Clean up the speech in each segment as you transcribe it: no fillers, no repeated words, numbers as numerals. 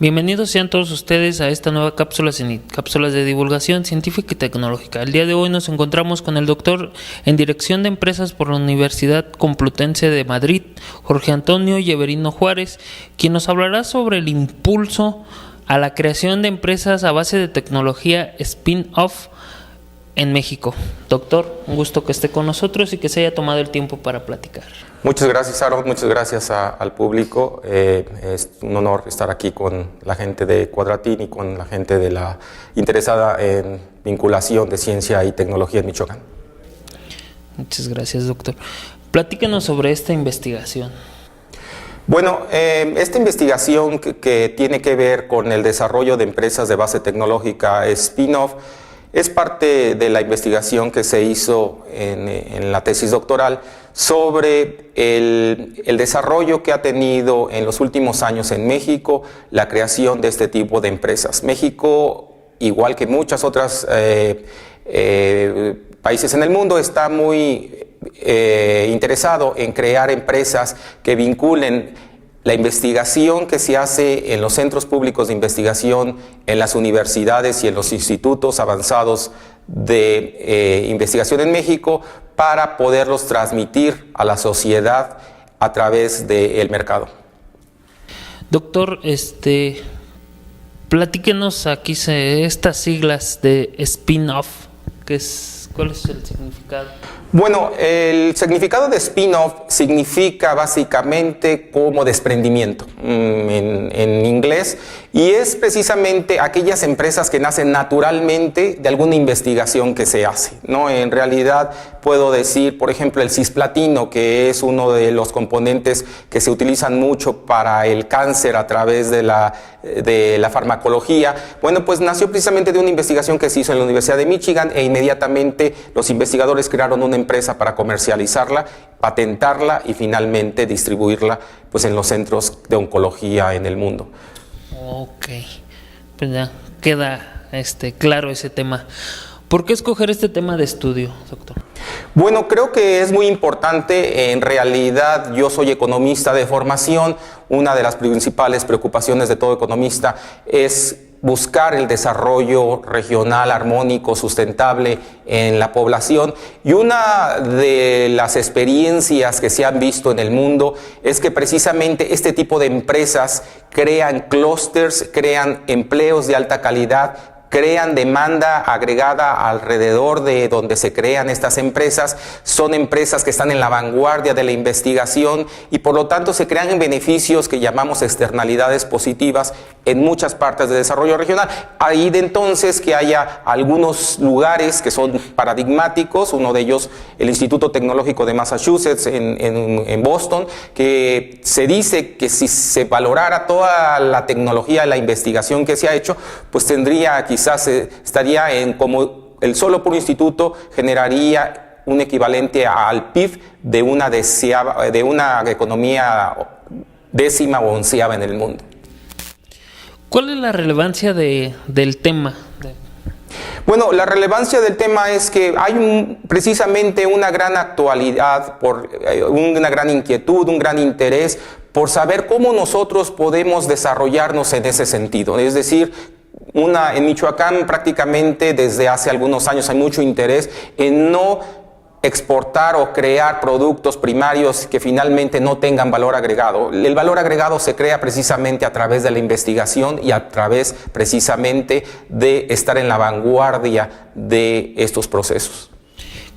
Bienvenidos sean todos ustedes a esta nueva cápsulas de divulgación científica y tecnológica. El día de hoy nos encontramos con el doctor en Dirección de Empresas por la Universidad Complutense de Madrid, Jorge Antonio Yeverino Juárez, quien nos hablará sobre el impulso a la creación de empresas a base de tecnología spin-off en México. Doctor, un gusto que esté con nosotros y que se haya tomado el tiempo para platicar. Muchas gracias, Aaron. Muchas gracias al público. Es un honor estar aquí con la gente de Cuadratín y con la gente de la interesada en vinculación de ciencia y tecnología en Michoacán. Muchas gracias, doctor. Platícanos sobre esta investigación. Bueno, esta investigación que tiene que ver con el desarrollo de empresas de base tecnológica spin-off es parte de la investigación que se hizo en la tesis doctoral sobre el desarrollo que ha tenido en los últimos años en México la creación de este tipo de empresas. México, igual que muchas otras países en el mundo, está muy interesado en crear empresas que vinculen la investigación que se hace en los centros públicos de investigación, en las universidades y en los institutos avanzados de investigación en México para poderlos transmitir a la sociedad a través del mercado. Doctor, platíquenos aquí estas siglas de spin-off, ¿cuál es el significado? Bueno, el significado de spin-off significa básicamente como desprendimiento en inglés, y es precisamente aquellas empresas que nacen naturalmente de alguna investigación que se hace, ¿no? En realidad puedo decir, por ejemplo, el cisplatino, que es uno de los componentes que se utilizan mucho para el cáncer a través de la farmacología. Bueno, pues nació precisamente de una investigación que se hizo en la Universidad de Michigan, e inmediatamente los investigadores crearon una empresa para comercializarla, patentarla y finalmente distribuirla pues en los centros de oncología en el mundo. Ok, pues ya queda claro ese tema. ¿Por qué escoger este tema de estudio, doctor? Bueno, creo que es muy importante. En realidad, yo soy economista de formación. Una de las principales preocupaciones de todo economista es buscar el desarrollo regional, armónico, sustentable en la población. Y una de las experiencias que se han visto en el mundo es que precisamente este tipo de empresas crean clústeres, crean empleos de alta calidad, crean demanda agregada alrededor de donde se crean estas empresas. Son empresas que están en la vanguardia de la investigación y por lo tanto se crean beneficios que llamamos externalidades positivas en muchas partes del desarrollo regional. Ahí de entonces que haya algunos lugares que son paradigmáticos, uno de ellos el Instituto Tecnológico de Massachusetts en Boston, que se dice que si se valorara toda la tecnología y la investigación que se ha hecho, pues tendría quizás estaría en como el solo puro instituto generaría un equivalente al PIB de una economía décima o onceava en el mundo. ¿Cuál es la relevancia del tema? Bueno, la relevancia del tema es que hay precisamente una gran actualidad, una gran inquietud, un gran interés por saber cómo nosotros podemos desarrollarnos en ese sentido. Es decir, en Michoacán prácticamente desde hace algunos años hay mucho interés en no exportar o crear productos primarios que finalmente no tengan valor agregado. El valor agregado se crea precisamente a través de la investigación y a través precisamente de estar en la vanguardia de estos procesos.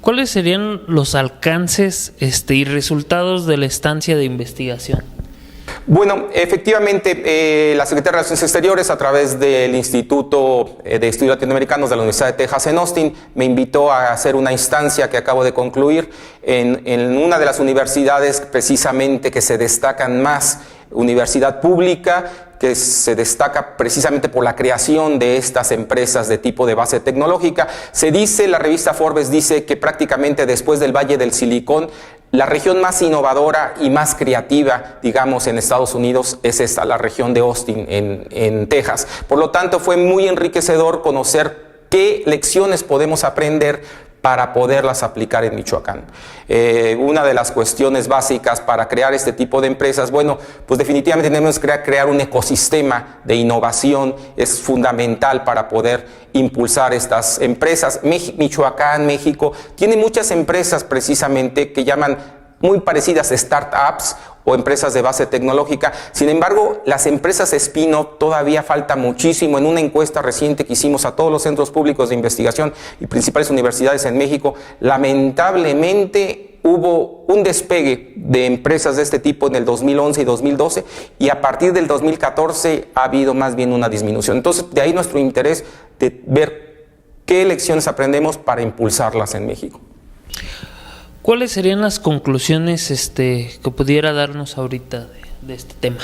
¿Cuáles serían los alcances y resultados de la estancia de investigación? Bueno, efectivamente, la Secretaría de Relaciones Exteriores, a través del Instituto de Estudios Latinoamericanos de la Universidad de Texas en Austin, me invitó a hacer una instancia que acabo de concluir en una de las universidades precisamente que se destacan más, universidad pública, que se destaca precisamente por la creación de estas empresas de tipo de base tecnológica. Se dice, la revista Forbes dice que prácticamente después del Valle del Silicón, la región más innovadora y más creativa, digamos, en Estados Unidos es esta, la región de Austin, en Texas. Por lo tanto, fue muy enriquecedor conocer qué lecciones podemos aprender para poderlas aplicar en Michoacán. Una de las cuestiones básicas para crear este tipo de empresas, bueno, pues definitivamente tenemos que crear un ecosistema de innovación, es fundamental para poder impulsar estas empresas. Michoacán, México, tiene muchas empresas precisamente que llaman muy parecidas a startups o empresas de base tecnológica. Sin embargo, las empresas spin-off todavía falta muchísimo. En una encuesta reciente que hicimos a todos los centros públicos de investigación y principales universidades en México, lamentablemente hubo un despegue de empresas de este tipo en el 2011 y 2012 y a partir del 2014 ha habido más bien una disminución. Entonces, de ahí nuestro interés de ver qué lecciones aprendemos para impulsarlas en México. ¿Cuáles serían las conclusiones que pudiera darnos ahorita de este tema?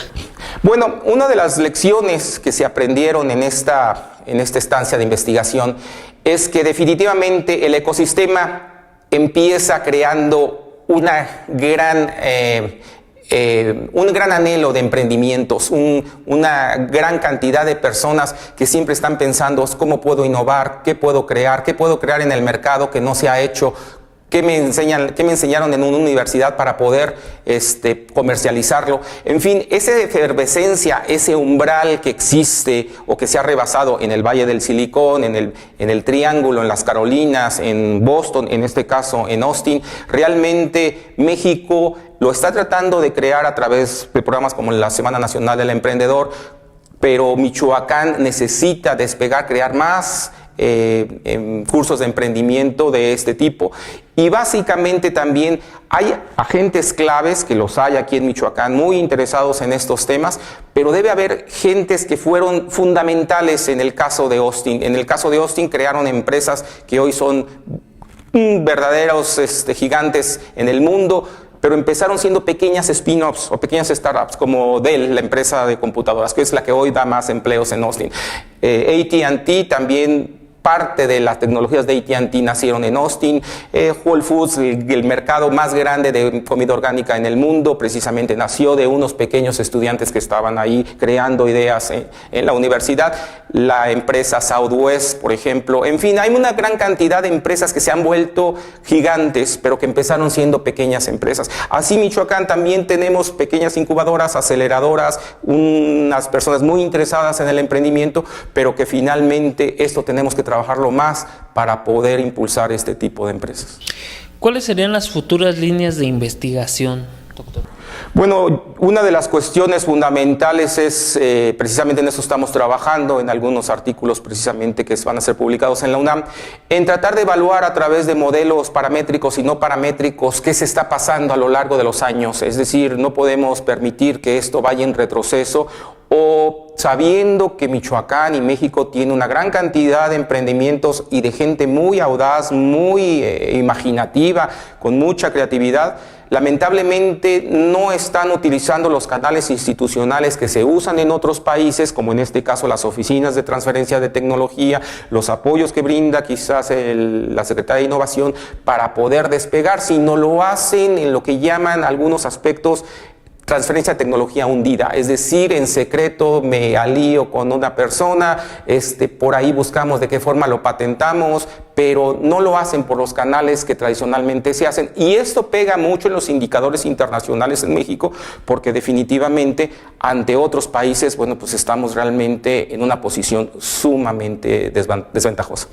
Bueno, una de las lecciones que se aprendieron en esta estancia de investigación es que definitivamente el ecosistema empieza creando un gran anhelo de emprendimientos, una gran cantidad de personas que siempre están pensando cómo puedo innovar, qué puedo crear en el mercado que no se ha hecho. ¿Qué me enseñaron en una universidad para poder comercializarlo? En fin, esa efervescencia, ese umbral que existe o que se ha rebasado en el Valle del Silicón, en el Triángulo, en las Carolinas, en Boston, en este caso en Austin, realmente México lo está tratando de crear a través de programas como la Semana Nacional del Emprendedor, pero Michoacán necesita despegar, crear más cursos de emprendimiento de este tipo. Y básicamente también hay agentes claves, que los hay aquí en Michoacán, muy interesados en estos temas, pero debe haber gentes que fueron fundamentales en el caso de Austin. En el caso de Austin crearon empresas que hoy son verdaderos gigantes en el mundo, pero empezaron siendo pequeñas spin-offs o pequeñas startups como Dell, la empresa de computadoras, que es la que hoy da más empleos en Austin. AT&T también. Parte de las tecnologías de AT&T nacieron en Austin. Whole Foods, el mercado más grande de comida orgánica en el mundo, precisamente nació de unos pequeños estudiantes que estaban ahí creando ideas en la universidad. La empresa Southwest, por ejemplo. En fin, hay una gran cantidad de empresas que se han vuelto gigantes, pero que empezaron siendo pequeñas empresas. Así, Michoacán también tenemos pequeñas incubadoras, aceleradoras, unas personas muy interesadas en el emprendimiento, pero que finalmente esto tenemos que trabajarlo más para poder impulsar este tipo de empresas. ¿Cuáles serían las futuras líneas de investigación, doctor? Bueno, una de las cuestiones fundamentales es, precisamente en eso estamos trabajando, en algunos artículos precisamente que van a ser publicados en la UNAM, en tratar de evaluar a través de modelos paramétricos y no paramétricos qué se está pasando a lo largo de los años. Es decir, no podemos permitir que esto vaya en retroceso, o sabiendo que Michoacán y México tiene una gran cantidad de emprendimientos y de gente muy audaz, muy imaginativa, con mucha creatividad, lamentablemente no están utilizando los canales institucionales que se usan en otros países, como en este caso las oficinas de transferencia de tecnología, los apoyos que brinda quizás la Secretaría de Innovación para poder despegar, sino lo hacen en lo que llaman algunos aspectos transferencia de tecnología hundida, es decir, en secreto me alío con una persona, por ahí buscamos de qué forma lo patentamos, pero no lo hacen por los canales que tradicionalmente se hacen. Y esto pega mucho en los indicadores internacionales en México, porque definitivamente ante otros países, bueno, pues estamos realmente en una posición sumamente desventajosa.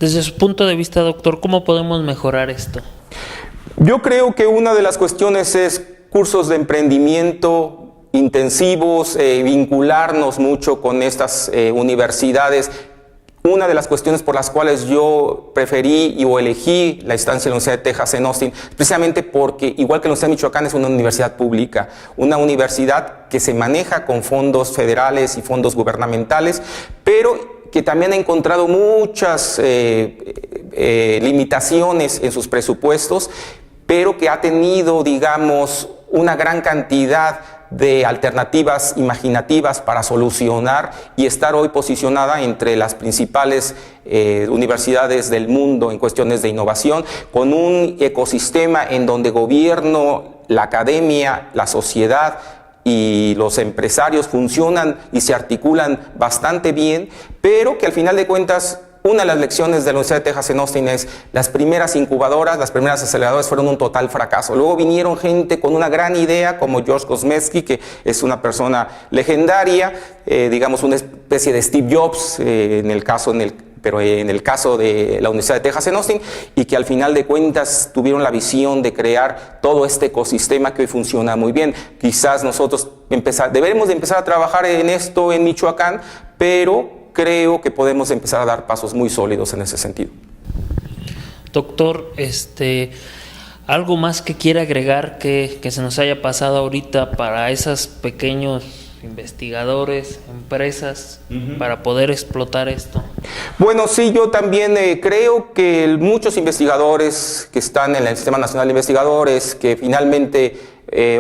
Desde su punto de vista, doctor, ¿cómo podemos mejorar esto? Yo creo que una de las cuestiones es cursos de emprendimiento intensivos, vincularnos mucho con estas universidades. Una de las cuestiones por las cuales yo preferí o elegí la estancia de la Universidad de Texas en Austin, precisamente porque, igual que la Universidad de Michoacán, es una universidad pública, una universidad que se maneja con fondos federales y fondos gubernamentales, pero que también ha encontrado muchas limitaciones en sus presupuestos, pero que ha tenido, digamos, una gran cantidad de alternativas imaginativas para solucionar y estar hoy posicionada entre las principales universidades del mundo en cuestiones de innovación, con un ecosistema en donde gobierno, la academia, la sociedad y los empresarios funcionan y se articulan bastante bien, pero que al final de cuentas una de las lecciones de la Universidad de Texas en Austin es las primeras incubadoras, las primeras aceleradoras fueron un total fracaso. Luego vinieron gente con una gran idea como George Kosmetsky, que es una persona legendaria, digamos una especie de Steve Jobs, pero en el caso de la Universidad de Texas en Austin, y que al final de cuentas tuvieron la visión de crear todo este ecosistema que hoy funciona muy bien. Quizás nosotros deberemos de empezar a trabajar en esto en Michoacán, pero creo que podemos empezar a dar pasos muy sólidos en ese sentido. Doctor, algo más que quiera agregar que se nos haya pasado ahorita para esos pequeños investigadores, empresas, para poder explotar esto. Bueno, sí, yo también creo que muchos investigadores que están en el Sistema Nacional de Investigadores, que finalmente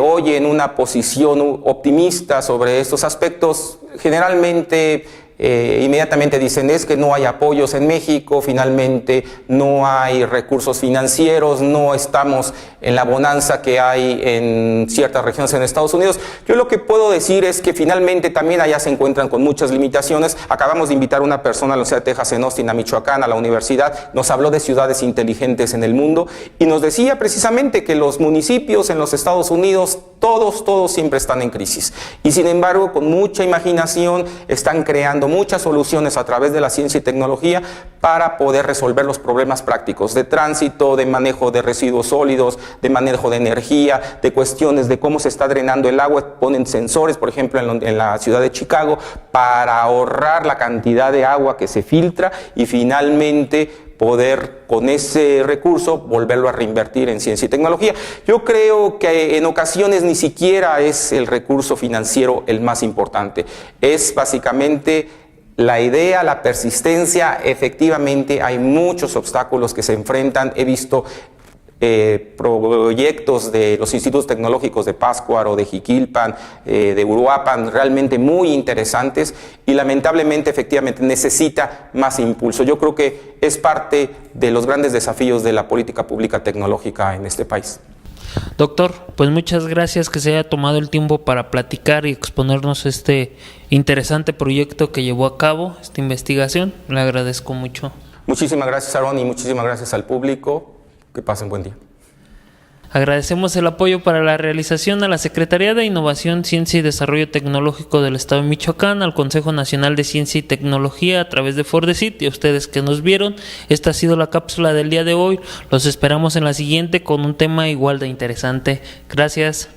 oyen una posición optimista sobre estos aspectos, generalmente inmediatamente dicen es que no hay apoyos en México, finalmente no hay recursos financieros, no estamos en la bonanza que hay en ciertas regiones en Estados Unidos. Yo lo que puedo decir es que finalmente también allá se encuentran con muchas limitaciones. Acabamos de invitar a una persona a la Universidad de Texas en Austin, a Michoacán, a la universidad, nos habló de ciudades inteligentes en el mundo y nos decía precisamente que los municipios en los Estados Unidos, todos siempre están en crisis y sin embargo con mucha imaginación están creando muchas soluciones a través de la ciencia y tecnología para poder resolver los problemas prácticos de tránsito, de manejo de residuos sólidos, de manejo de energía, de cuestiones de cómo se está drenando el agua. Ponen sensores, por ejemplo, en la ciudad de Chicago para ahorrar la cantidad de agua que se filtra y finalmente poder con ese recurso volverlo a reinvertir en ciencia y tecnología. Yo creo que en ocasiones ni siquiera es el recurso financiero el más importante, es básicamente la idea, la persistencia. Efectivamente hay muchos obstáculos que se enfrentan. He visto proyectos de los institutos tecnológicos de Pátzcuaro, de Jiquilpan, de Uruapan, realmente muy interesantes y lamentablemente efectivamente necesita más impulso. Yo creo que es parte de los grandes desafíos de la política pública tecnológica en este país. Doctor, pues muchas gracias que se haya tomado el tiempo para platicar y exponernos este interesante proyecto que llevó a cabo, esta investigación. Le agradezco mucho. Muchísimas gracias, Aarón, y muchísimas gracias al público. Que pasen buen día. Agradecemos el apoyo para la realización a la Secretaría de Innovación, Ciencia y Desarrollo Tecnológico del Estado de Michoacán, al Consejo Nacional de Ciencia y Tecnología a través de Fordesit y a ustedes que nos vieron. Esta ha sido la cápsula del día de hoy. Los esperamos en la siguiente con un tema igual de interesante. Gracias.